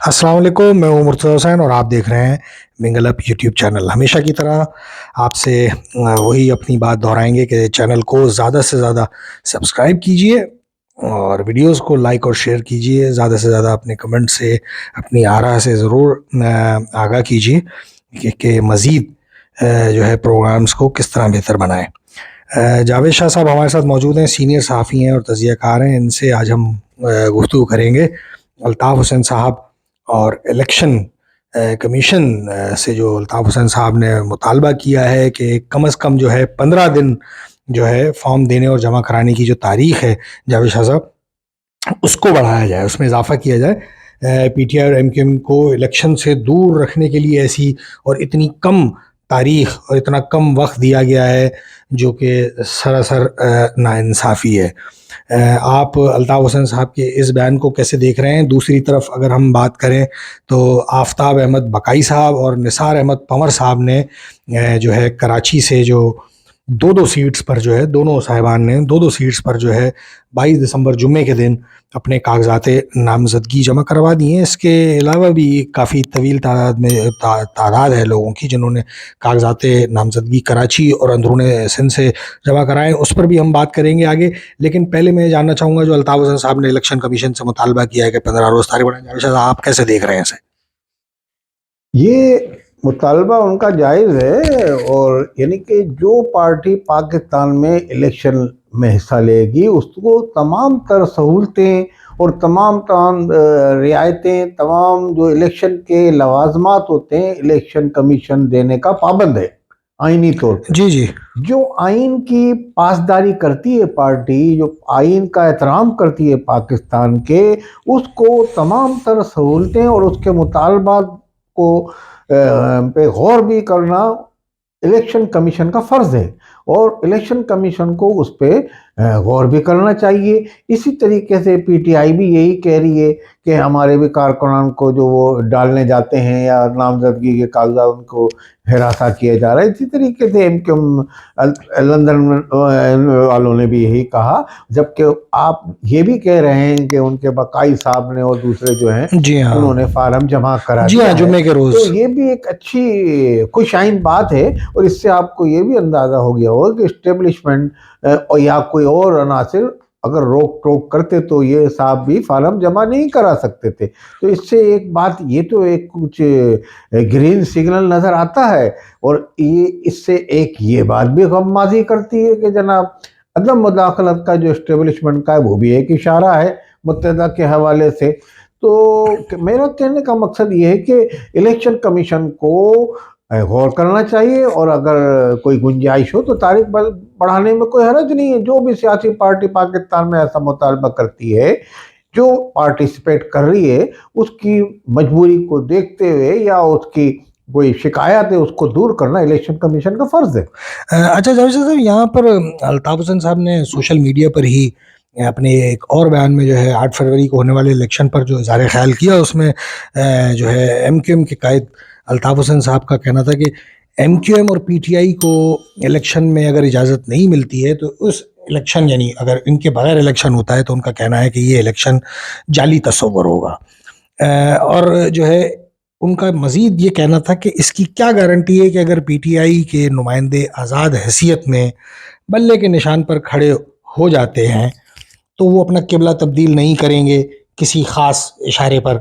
السلام علیکم، میں ہوں مرتضی حسین اور آپ دیکھ رہے ہیں منگل اپ یوٹیوب چینل۔ ہمیشہ کی طرح آپ سے وہی اپنی بات دہرائیں گے کہ چینل کو زیادہ سے زیادہ سبسکرائب کیجئے اور ویڈیوز کو لائک اور شیئر کیجئے۔ زیادہ سے زیادہ اپنے کمنٹ سے، اپنی آراء سے ضرور آگاہ کیجئے کہ مزید جو ہے پروگرامز کو کس طرح بہتر بنائیں۔ جاوید شاہ صاحب ہمارے ساتھ موجود ہیں، سینئر صحافی ہیں اور تجزیہ کار ہیں۔ ان سے آج ہم گفتگو کریں گے الطاف حسین صاحب اور الیکشن کمیشن سے جو الطاف حسین صاحب نے مطالبہ کیا ہے کہ کم از کم جو ہے 15 دن جو ہے فارم دینے اور جمع کرانے کی جو تاریخ ہے جاوید شاہ صاحب، اس کو بڑھایا جائے، اس میں اضافہ کیا جائے۔ پی ٹی آئی اور ایم کیو ایم کو الیکشن سے دور رکھنے کے لیے ایسی اور اتنی کم تاریخ اور اتنا کم وقت دیا گیا ہے جو کہ سراسر ناانصافی ہے۔ آپ الطاف حسین صاحب کے اس بیان کو کیسے دیکھ رہے ہیں؟ دوسری طرف اگر ہم بات کریں تو آفتاب احمد بقائی صاحب اور نثار احمد پنور صاحب نے جو ہے کراچی سے جو دو سیٹس پر جو ہے، دونوں صاحبان نے دو سیٹس پر جو ہے 22 دسمبر جمعے کے دن اپنے کاغذات نامزدگی جمع کروا دی ہیں۔ اس کے علاوہ بھی کافی طویل تعداد ہے لوگوں کی جنہوں نے کاغذات نامزدگی کراچی اور اندرون سندھ سے جمع کرائے، اس پر بھی ہم بات کریں گے آگے۔ لیکن پہلے میں جاننا چاہوں گا جو الطاف حسین صاحب نے الیکشن کمیشن سے مطالبہ کیا ہے کہ 15 روز تاریخ بڑھائیں، آپ کیسے دیکھ رہے ہیں اسے؟ یہ مطالبہ ان کا جائز ہے، اور یعنی کہ جو پارٹی پاکستان میں الیکشن میں حصہ لے گی اس کو تمام تر سہولتیں اور تمام رعایتیں، تمام جو الیکشن کے لوازمات ہوتے ہیں الیکشن کمیشن دینے کا پابند ہے آئینی طور پر۔ جی جو آئین کی پاسداری کرتی ہے پارٹی، جو آئین کا احترام کرتی ہے پاکستان کے، اس کو تمام تر سہولتیں اور اس کے مطالبات کو پہ غور بھی کرنا الیکشن کمیشن کا فرض ہے، اور الیکشن کمیشن کو اس پہ غور بھی کرنا چاہیے۔ اسی طریقے سے پی ٹی آئی بھی یہی کہہ رہی ہے کہ ہمارے بھی کارکنان کو جو وہ ڈالنے جاتے ہیں یا نامزدگی کے کاغذات ان کو ہراساں کیا جا رہا ہے۔ اسی طریقے سے ایم کیو ایم لندن والوں نے بھی یہی کہا، جبکہ آپ یہ بھی کہہ رہے ہیں کہ ان کے بقائی صاحب نے اور دوسرے جو ہیں جی ہاں، انہوں نے فارم جمع کرا جی ہاں، دیا جمعے کے ہے، روز۔ تو یہ بھی ایک اچھی خوش آئند بات ہے، اور اس سے آپ کو یہ بھی اندازہ ہو گیا ہوگا کہ اسٹیبلشمنٹ یا کوئی اور عناصر اگر روک ٹوک کرتے تو یہ صاحب بھی فارم جمع نہیں کرا سکتے تھے۔ تو اس سے ایک بات، یہ تو ایک کچھ گرین سگنل نظر آتا ہے، اور اس سے ایک یہ بات بھی غمازی کرتی ہے کہ جناب عدم مداخلت کا جو اسٹیبلشمنٹ کا ہے وہ بھی ایک اشارہ ہے متحدہ کے حوالے سے۔ تو میرا کہنے کا مقصد یہ ہے کہ الیکشن کمیشن کو غور کرنا چاہیے، اور اگر کوئی گنجائش ہو تو تاریخ بڑھانے میں کوئی حرج نہیں ہے۔ جو بھی سیاسی پارٹی پاکستان میں ایسا مطالبہ کرتی ہے، جو پارٹیسپیٹ کر رہی ہے، اس کی مجبوری کو دیکھتے ہوئے یا اس کی کوئی شکایت ہے اس کو دور کرنا الیکشن کمیشن کا فرض ہے۔ اچھا جاوید صاحب، یہاں پر الطاف حسین صاحب نے سوشل میڈیا پر ہی اپنے ایک اور بیان میں جو ہے 8 فروری کو ہونے والے الیکشن پر جو اظہار خیال کیا، اس میں جو ہے ایم کیو ایم کے قائد الطاف حسین صاحب کا کہنا تھا کہ ایم کیو ایم اور پی ٹی آئی کو الیکشن میں اگر اجازت نہیں ملتی ہے تو اس الیکشن، یعنی اگر ان کے بغیر الیکشن ہوتا ہے تو ان کا کہنا ہے کہ یہ الیکشن جعلی تصور ہوگا۔ اور جو ہے ان کا مزید یہ کہنا تھا کہ اس کی کیا گارنٹی ہے کہ اگر پی ٹی آئی کے نمائندے آزاد حیثیت میں بلے کے نشان پر کھڑے ہو جاتے ہیں تو وہ اپنا قبلہ تبدیل نہیں کریں گے کسی خاص اشارے پر؟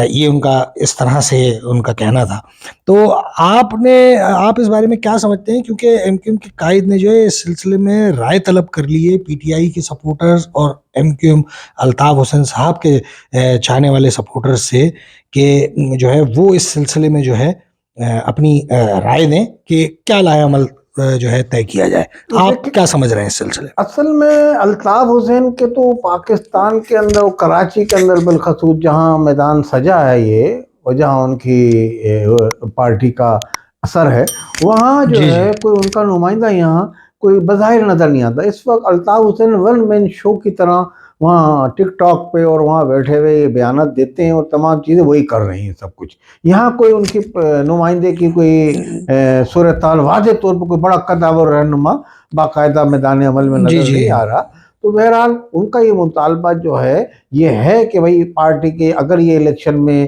یہ ان کا اس طرح سے ان کا کہنا تھا۔ تو آپ اس بارے میں کیا سمجھتے ہیں؟ کیونکہ ایم کیو ایم کے قائد نے جو ہے اس سلسلے میں رائے طلب کر لی ہے پی ٹی آئی کے سپورٹرز اور M Q M Altaf Hussain صاحب کے چاہنے والے سپورٹرز سے کہ جو ہے وہ اس سلسلے میں جو ہے اپنی رائے دیں کہ کیا لائحہ عمل جو ہے طے کیا جائے۔ آپ کیا سمجھ رہے ہیں اس سلسلے؟ اصل میں الطاف حسین کے تو پاکستان کے اندر، کراچی کے اندر بالخصوص جہاں میدان سجا ہے یہ، اور جہاں ان کی پارٹی کا اثر ہے، وہاں جو ہے کوئی ان کا نمائندہ یہاں کوئی بظاہر نظر نہیں آتا۔ اس وقت الطاف حسین ون مین شو کی طرح وہاں ٹک ٹاک پہ اور وہاں بیٹھے ہوئے یہ بیانات دیتے ہیں، اور تمام چیزیں وہی کر رہے ہیں سب کچھ۔ یہاں کوئی ان کی نمائندے کی کوئی صورتحال واضح طور پر کوئی بڑا قدور رہنما باقاعدہ میدان عمل میں نظر نہیں آ رہا۔ تو بہرحال ان کا یہ مطالبہ جو ہے یہ ہے کہ بھائی پارٹی کے اگر یہ الیکشن میں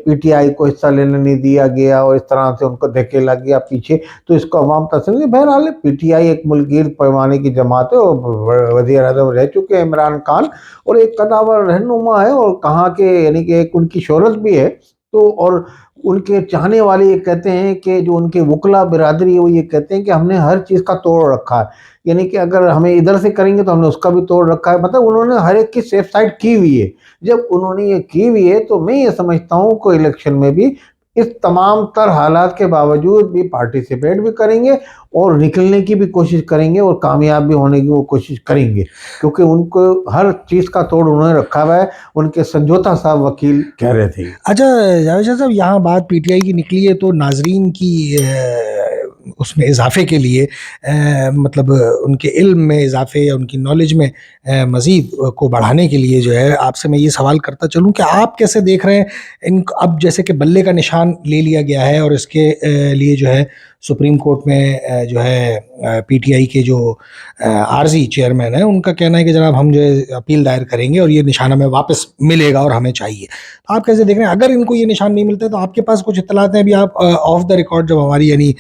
پی ٹی آئی کو حصہ لینے نہیں دیا گیا اور اس طرح سے ان کو دھکیلا گیا پیچھے تو اس کو عوام تسلیم نہیں. بہرحال پی ٹی آئی ایک ملکگیر پیمانے کی جماعت ہے اور وزیر اعظم رہ چکے ہیں عمران خان اور ایک قداور رہنما ہے اور کہاں کے یعنی کہ ایک ان کی شہرت بھی ہے. تو اور ان کے چاہنے والے یہ کہتے ہیں کہ جو ان کے وکلا برادری ہے وہ یہ کہتے ہیں کہ ہم نے ہر چیز کا توڑ رکھا ہے, یعنی کہ اگر ہمیں ادھر سے کریں گے تو ہم نے اس کا بھی توڑ رکھا ہے. مطلب انہوں نے ہر ایک کی سیف سائڈ کی ہوئی ہے. جب انہوں نے یہ کی ہوئی ہے تو میں یہ سمجھتا ہوں کہ الیکشن میں بھی اس تمام تر حالات کے باوجود بھی پارٹیسپیٹ بھی کریں گے اور نکلنے کی بھی کوشش کریں گے اور کامیاب بھی ہونے کی وہ کوشش کریں گے, کیونکہ ان کو ہر چیز کا توڑ انہوں نے رکھا ہوا ہے. ان کے سنجوتا صاحب وکیل کہہ رہے تھے. اچھا جاوید شاہ صاحب, یہاں بات پی ٹی آئی کی نکلی ہے تو ناظرین کی اس میں اضافے کے لیے مطلب ان کے علم میں اضافے یا ان کی نالج میں مزید کو بڑھانے کے لیے جو ہے آپ سے میں یہ سوال کرتا چلوں کہ آپ کیسے دیکھ رہے ہیں اب جیسے کہ بلے کا نشان لے لیا گیا ہے اور اس کے لیے جو ہے سپریم کورٹ میں جو ہے پی ٹی آئی کے جو عارضی چیئرمین ہیں ان کا کہنا ہے کہ جناب ہم جو ہے اپیل دائر کریں گے اور یہ نشان ہمیں واپس ملے گا اور ہمیں چاہیے. آپ کیسے دیکھ رہے ہیں اگر ان کو یہ نشان نہیں ملتا ہے تو آپ کے پاس کچھ اطلاعات ہیں؟ ابھی آپ آف دا ریکارڈ جب ہماری یعنی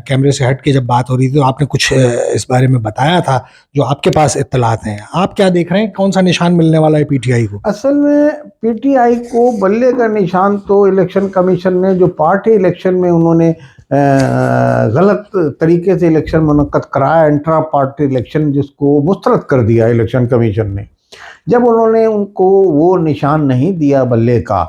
کیمرے سے ہٹ کے جب بات ہو رہی تھی تو آپ نے کچھ اس بارے میں بتایا تھا جو آپ کے پاس اطلاعات ہیں. آپ کیا دیکھ رہے ہیں, کون سا نشان ملنے والا ہے پی ٹی آئی کو؟ اصل میں پی ٹی آئی کو بلے کا نشان تو الیکشن کمیشن نے جو پارٹی الیکشن میں انہوں نے غلط طریقے سے الیکشن منعقد کرایا, انٹرا پارٹی الیکشن, جس کو مسترد کر دیا الیکشن کمیشن نے. جب انہوں نے ان کو وہ نشان نہیں دیا بلے کا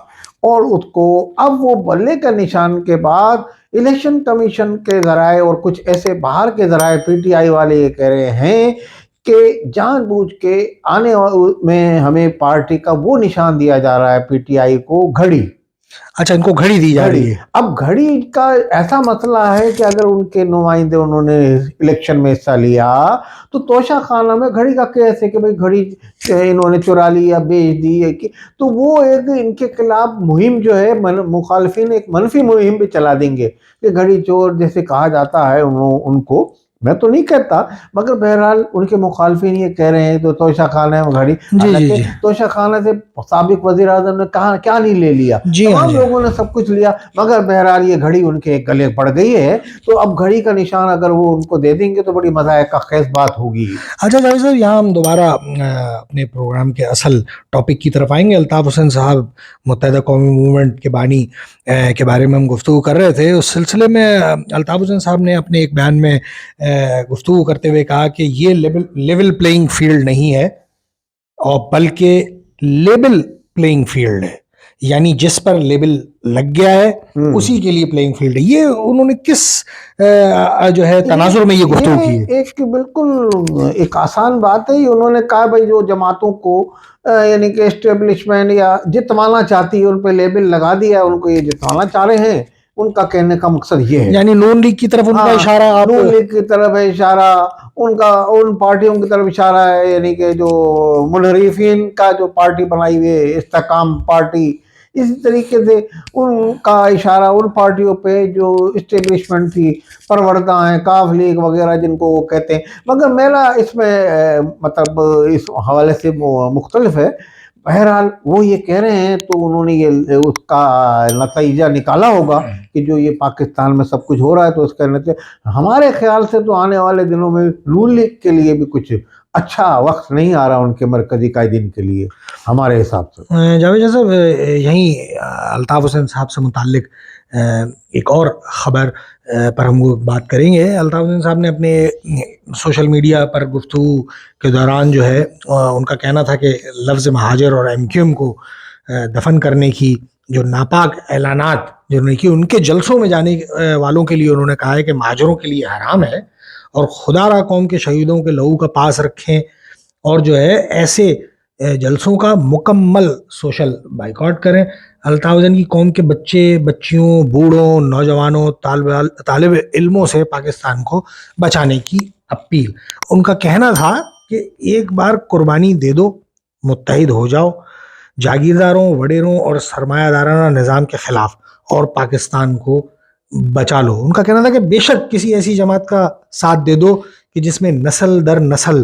اور اس کو اب وہ بلے کا نشان کے بعد الیکشن کمیشن کے ذرائع اور کچھ ایسے باہر کے ذرائع پی ٹی آئی والے یہ کہہ رہے ہیں کہ جان بوجھ کے آنے میں ہمیں پارٹی کا وہ نشان دیا جا رہا ہے پی ٹی آئی کو گھڑی. اچھا, ان کو گھڑی دی جا رہی ہے. اب گھڑی کا ایسا مسئلہ ہے کہ اگر ان کے نمائندے انہوں نے الیکشن میں حصہ لیا تو توشہ خانہ میں گھڑی کا کیس ہے کہ بھئی گھڑی انہوں نے چرا لی یا بیچ دی, تو وہ ایک ان کے خلاف مہم جو ہے مخالفین ایک منفی مہم بھی چلا دیں گے کہ گھڑی چور جیسے کہا جاتا ہے ان کو. میں تو نہیں کہتا مگر بہرحال ان کے مخالفین یہ کہہ رہے ہیں تو توشہ خانہ میں گھڑی, حالانکہ توشہ خانہ سے سابق وزیر اعظم نے کہا کیا نہیں لے لیا, تمام لوگوں نے سب کچھ لیا, مگر بہرحال یہ گھڑی ان کے گلے پڑ گئی ہے. تو اب گھڑی کا نشان اگر وہ ان کو دے دیں گے تو بڑی مذائقہ خیز بات ہوگی. اچھا جاوید صاحب, یہاں ہم دوبارہ اپنے پروگرام کے اصل ٹاپک کی طرف آئیں گے. الطاف حسین صاحب متحدہ قومی موومنٹ کے بانی کے بارے میں ہم گفتگو کر رہے تھے. اس سلسلے میں الطاف حسین صاحب نے اپنے ایک بیان میں گفتگو کرتے ہوئے کہا کہ یہ لیول پلینگ فیلڈ نہیں ہے اور بلکہ لیبل پلینگ فیلڈ ہے, یعنی جس پر لیبل لگ گیا ہے اسی کے لیے پلینگ فیلڈ ہے. یہ انہوں نے کس جو ہے تناظر میں یہ گفتگو کی ہے؟ ایک بالکل ایک آسان بات ہے. انہوں نے کہا بھائی جو جماعتوں کو یعنی کہ اسٹیبلشمنٹ یا جتوانا چاہتی ہے ان پہ لیبل لگا دیا, ان کو یہ جتوانا چاہ رہے ہیں. ان کا کہنے کا مقصد یہ ہے, یعنی نون لیگ کی طرف ان کا اشارہ, نون لیگ کی طرف ہے اشارہ, ان کا ان پارٹیوں کی طرف اشارہ ہے, یعنی کہ جو منحرفین کا جو پارٹی بنائی ہوئی ہے استحکام پارٹی, اسی طریقے سے ان کا اشارہ ان پارٹیوں پہ جو اسٹیبلشمنٹ تھی, پروردہ ہیں, کاف لیگ وغیرہ جن کو وہ کہتے ہیں. مگر میرا اس میں مطلب اس حوالے سے مختلف ہے. بہرحال وہ یہ کہہ رہے ہیں تو انہوں نے یہ اس کا نتیجہ نکالا ہوگا کہ جو یہ پاکستان میں سب کچھ ہو رہا ہے تو اس کا نتیجہ ہمارے خیال سے تو آنے والے دنوں میں نون لیگ کے لیے بھی کچھ اچھا وقت نہیں آ رہا ان کے مرکزی قائدین کے لیے ہمارے حساب سے. جاوید صاحب, یہیں الطاف حسین صاحب سے متعلق ایک اور خبر پر ہم بات کریں گے. الطاف حسین صاحب نے اپنے سوشل میڈیا پر گفتگو کے دوران جو ہے ان کا کہنا تھا کہ لفظ مہاجر اور ایم کیو ایم کو دفن کرنے کی جو ناپاک اعلانات جنہوں نے کی, ان کے جلسوں میں جانے والوں کے لیے انہوں نے کہا ہے کہ مہاجروں کے لیے حرام ہے اور خدا را قوم کے شہیدوں کے لہو کا پاس رکھیں اور جو ہے ایسے جلسوں کا مکمل سوشل بائیکاٹ کریں. الطاف حسین کی قوم کے بچے بچیوں, بوڑھوں, نوجوانوں, طالب علموں سے پاکستان کو بچانے کی اپیل. ان کا کہنا تھا کہ ایک بار قربانی دے دو, متحد ہو جاؤ جاگیرداروں, وڈیروں اور سرمایہ دارانہ نظام کے خلاف اور پاکستان کو بچا لو. ان کا کہنا تھا کہ بے شک کسی ایسی جماعت کا ساتھ دے دو کہ جس میں نسل در نسل